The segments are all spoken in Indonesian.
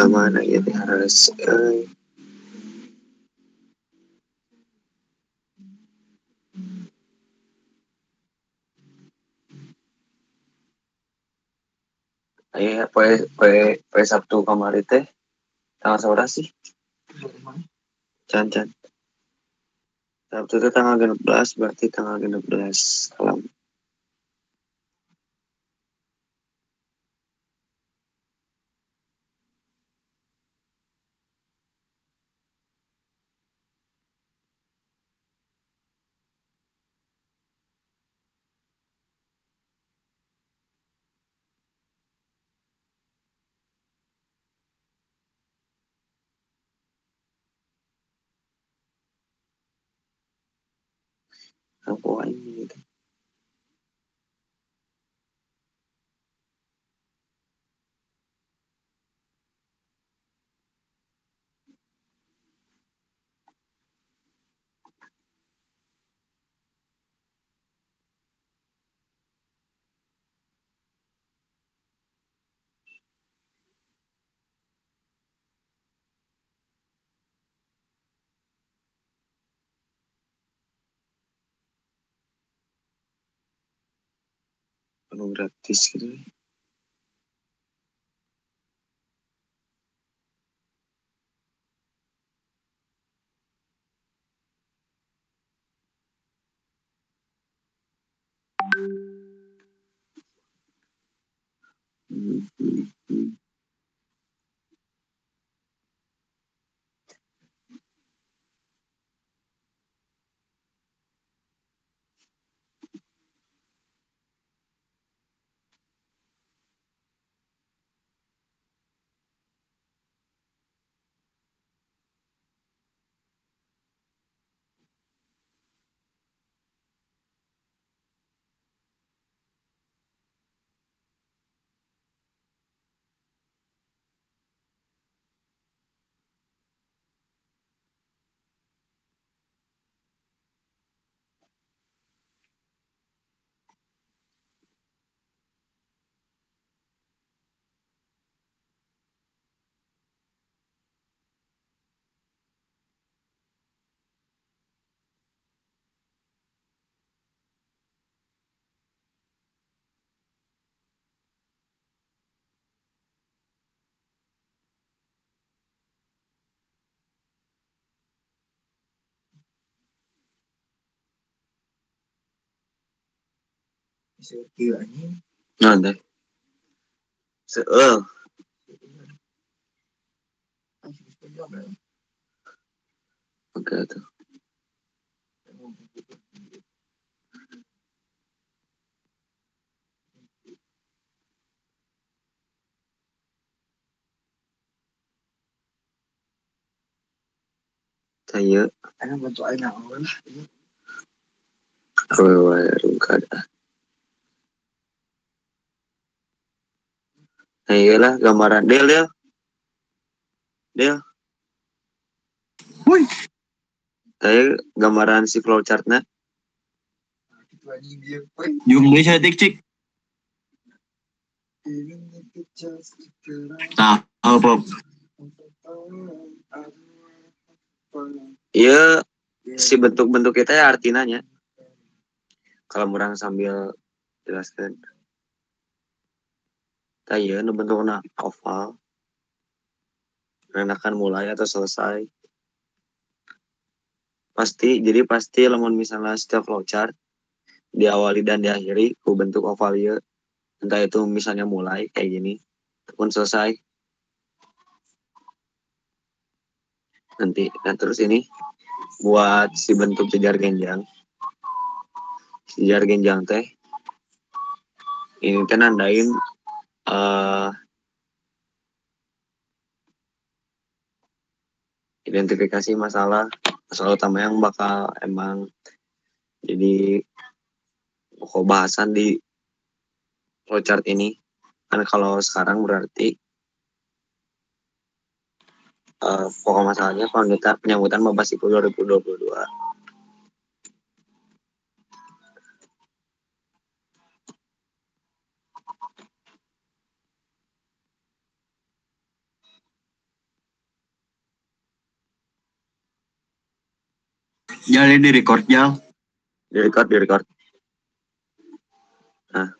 Mana ya harus poe Sabtu kemarin teh tanggal seberapa sih? Can Sabtu itu tanggal 16 berarti tanggal 16 kalau aku ini gitu. Penuh gratis gitu. Nah, deh. Oke tuh. Saya kada. Nah, iyalah gambaran Del. Woi. Saya gambaran si flowchartnya. Jumlah saya cik. Nah, apa? Iya, si bentuk-bentuk kita ya artinya kalau orang sambil jelaskan. Kayak nu bentuknya oval, akan mulai atau selesai. Jadi pasti lamun misalnya setiap flowchart diawali dan diakhiri ku bentuk oval ya. Entah itu misalnya mulai kayak gini, ataupun selesai. Nanti, nah terus ini buat si bentuk jejar genjang. Jejar genjang teh ini teh nandain identifikasi masalah utama yang bakal emang jadi pokok bahasan di flowchart ini. Kan kalau sekarang berarti pokok masalahnya penyambutan Maba Sipil 2022. Jali di record jal. Di record. Nah,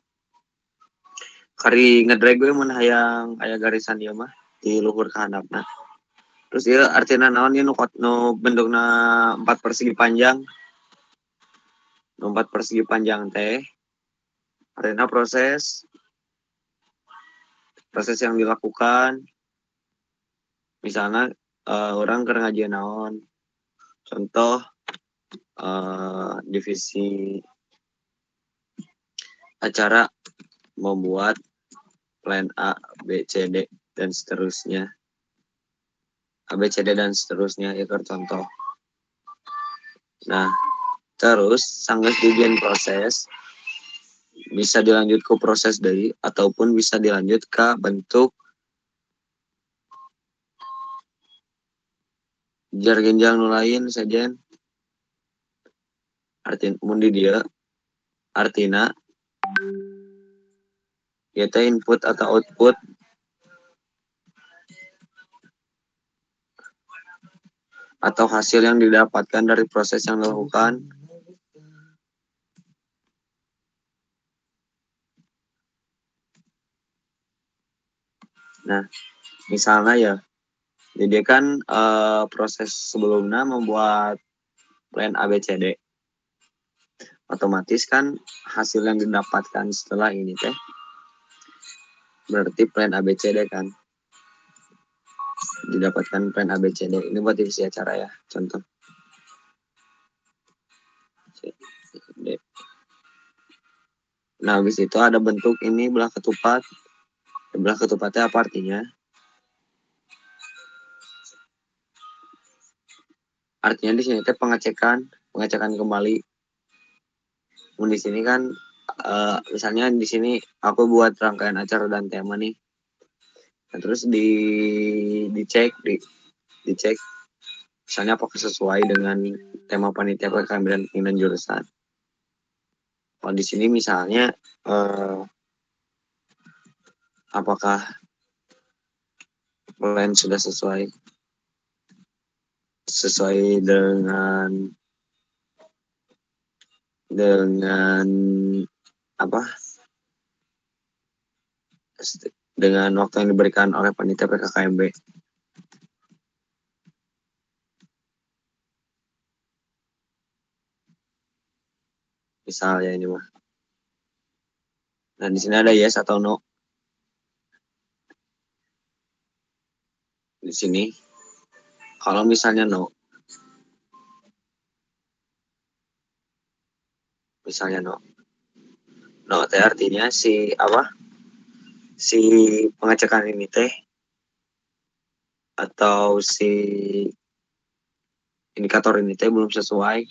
kari ngedrag gue mun hayang aya garisan ieu mah di luhur ka handapna. Terus ieu artina naon ieu nu bentukna 4 persegi panjang. Nu 4 persegi panjang teh artinya proses yang dilakukan misalnya orang keur ngajian naon, contoh divisi acara membuat plan A, B, C, D dan seterusnya. A, B, C, D dan seterusnya itu contoh. Nah, terus sanggeus dijieun proses bisa dilanjut ke proses deui ataupun bisa dilanjut ke bentuk jar genjang nu lain sajen. Artinya mun di dieu artina yaitu input atau output atau hasil yang didapatkan dari proses yang dilakukan. Nah, misalnya ya, jadi kan proses sebelumnya membuat plan ABCD. Otomatis kan hasil yang didapatkan setelah ini teh berarti plan ABCD kan. Didapatkan plan ABCD. Ini buat divisi acara ya, contoh. Nah, habis itu ada bentuk ini belah ketupat. Belah ketupatnya apa artinya? Artinya di sini teh pengecekan kembali. Di sini kan misalnya di sini aku buat rangkaian acara dan tema nih. Nah, terus dicek misalnya apakah sesuai dengan tema panitia PKM dan keinginan jurusan. Kalau di sini misalnya apakah plan sudah sesuai dengan apa? Dengan waktu yang diberikan oleh panitia PKKMB. Misalnya ini mah. Nah, di sini ada yes atau no. Di sini kalau misalnya no. Misalnya no. No teh artinya si pengecekan ini teh atau si indikator ini teh belum sesuai.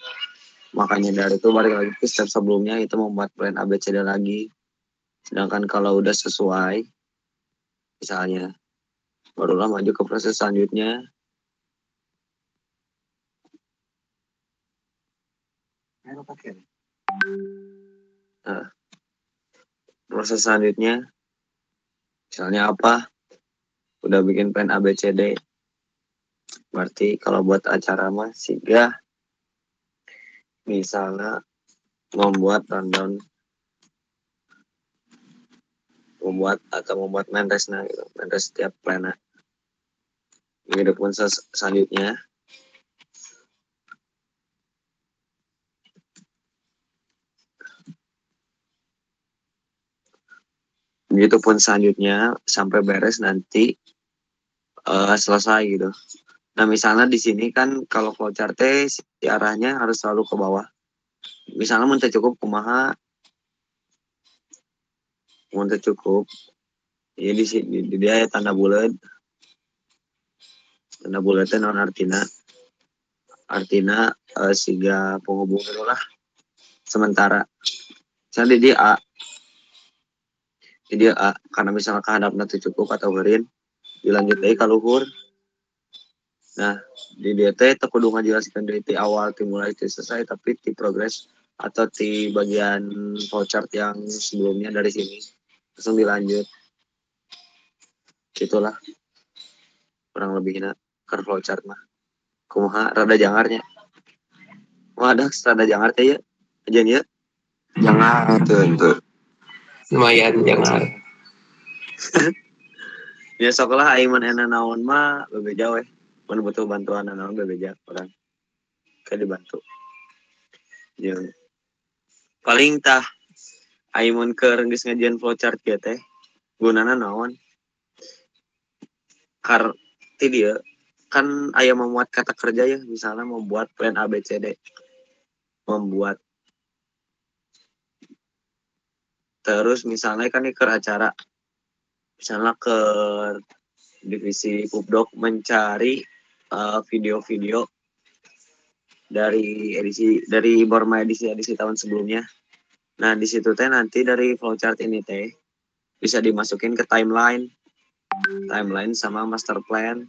Makanya dari itu balik lagi ke step sebelumnya itu membuat plan ABCD lagi. Sedangkan kalau udah sesuai, misalnya, barulah maju ke proses selanjutnya. Nah, proses selanjutnya, misalnya apa? Udah bikin plan ABCD. Berarti kalau buat acara mah siga misalnya membuat rundown, membuat mentesna gitu, mentes setiap plan. Ini pun selanjutnya begitupun selanjutnya sampai beres nanti selesai gitu. Nah, misalnya di sini kan kalau flowchart si arahnya harus selalu ke bawah. Misalnya mun cukup kumaha, mun cukup, ya di dia ya tanda bulat. Tanda bulatnya non artina siga penghubung lah sementara. Misalnya di dia A, karena misalnya kehadapna teu cukup atau heureun, dilanjut deui ka luhur. Nah, di dia teh teu kudu ngajelaskeun dari ti awal ti mulai ti selesai, tapi ti progres atau ti bagian flowchart yang sebelumnya dari sini langsung dilanjut. Gitulah kurang lebihnya ke flowchart mah. Kumaha rada jangarnya. Wadah rada jangar teh ya. Ajan ya. Jangan tuh lumayan jangan. Ya sok lah aing mah enak naon mah bebeja we. Mun butuh bantuan naon bebeja orang ke dibantu. Jeung paling tah aing mun keur geus ngajian flowchart kieu teh gunana naon? Ti dia kan aya memuat kata kerja ya, misalnya membuat plan A B C D. Membuat terus misalnya kan ini ke acara misalnya ke divisi Pubdoc mencari video-video dari Borma edisi tahun sebelumnya. Nah di situ teh nanti dari flowchart ini teh bisa dimasukin ke timeline sama master plan.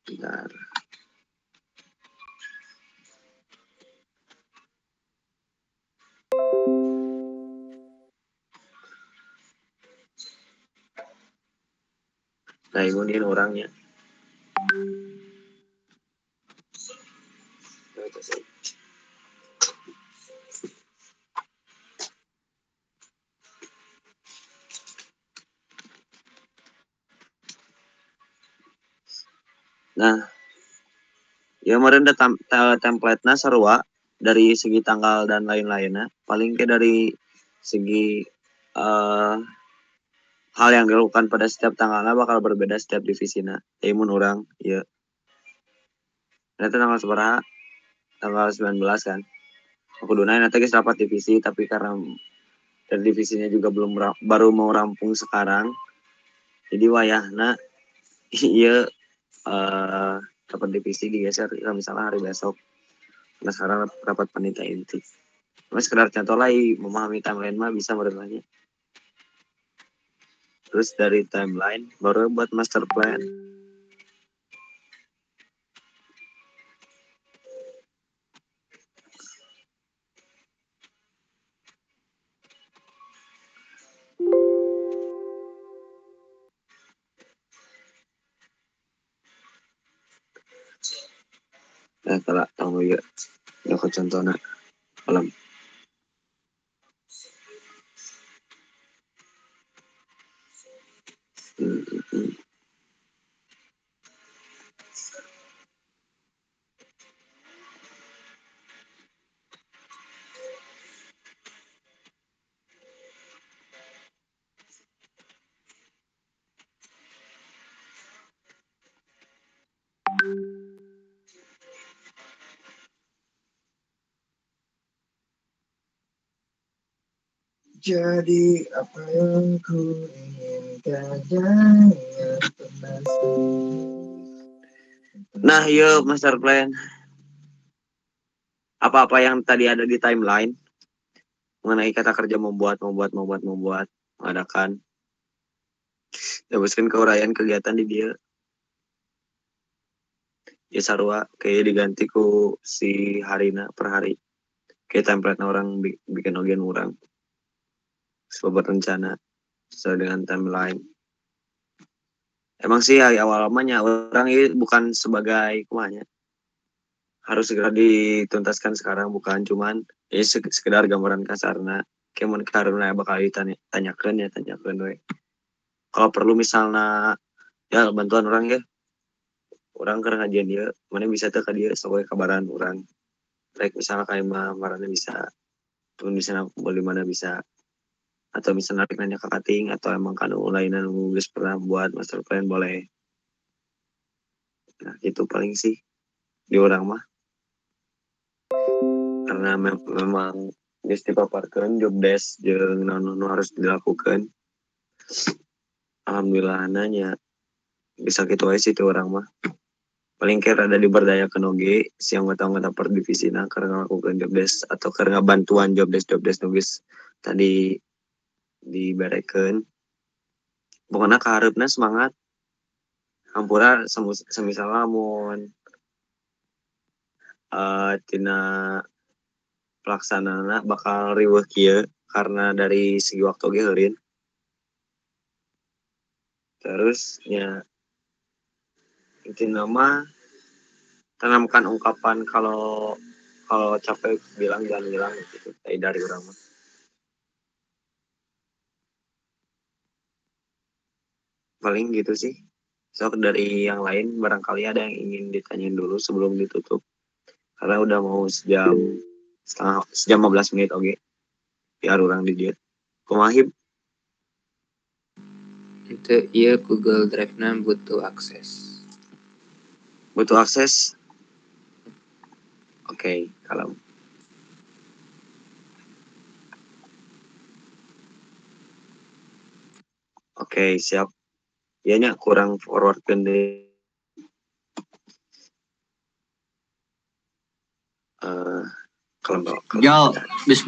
Bentar. Nah ini orangnya. Nah, ya kemarin ada template-nya sarua dari segi tanggal dan lain-lainnya. Paling ke dari segi hal yang dilakukan pada setiap tanggalnya bakal berbeda setiap divisinya. Mun orang, ya. Nanti tanggal seberapa? Tanggal 19 kan. Aku dunain nanti guys rapat divisi, tapi karena dari divisinya juga baru mau rampung sekarang. Jadi wayahna iya rapat divisi digeser misalnya hari besok. Nah sekarang rapat panitia inti. Cuma sekedar contoh lah memahami timeline mah bisa bertanya. Terus dari timeline baru buat master plan. Nah kalau tahu ya, aku contohnya alam. Jadi apa yang ku inginkan jangan pernah. Nah iya master plan. Apa-apa yang tadi ada di timeline mengenai kata kerja membuat, mengadakan, teruskan keuraian kegiatan di dia. Ya sarua kayak diganti ku si harina per hari. Kayak template orang bikin ogen orang. Sebab rencana sesuai dengan timeline. Emang sih awal namanya orang ini bukan sebagai kumanya. Harus segera dituntaskan sekarang bukan cuman ya sekedar gambaran kasarna. Kayak mun karena bakal tanyakan we. Kalau perlu misalnya ya bantuan orang ya. Orang karena ngajian dia, mana bisa tuh ke dia sebagai kabaran orang. Like misalnya kayak marahnya bisa, cuman bisa kumpul di mana bisa. Atau misalnya nanya ke kating atau emang kan lainan nulis pernah buat master plan boleh. Nah itu paling sih di orang mah karena memang geus dipaparkeun job desk jeung naon harus dilakukan. Alhamdulillah nanya bisa gitu aja sih orang mah. Paling kira ada diberdayakeun oge si anggota-anggota per divisina karena melakukan job desk atau karena bantuan job desk nulis tadi diberekeun. Pokoknya kaharepna semangat hampura semisal lamun tina pelaksanana bakal riweuh kieu karena dari segi waktu ge heureun. Terus ya intina mah tanamkan ungkapan kalau capek bilang jangan bilang gitu dari urang mah. Paling gitu sih. So dari yang lain barangkali ada yang ingin ditanyain dulu sebelum ditutup. Karena udah mau sejam 15 menit oke. Biar orang di dia. Kumahib Itu iya Google Drive-na butuh akses. butuh akses. Oke, kalau oke, siap. Ianya kurang forward deh. Kalau Jal, bis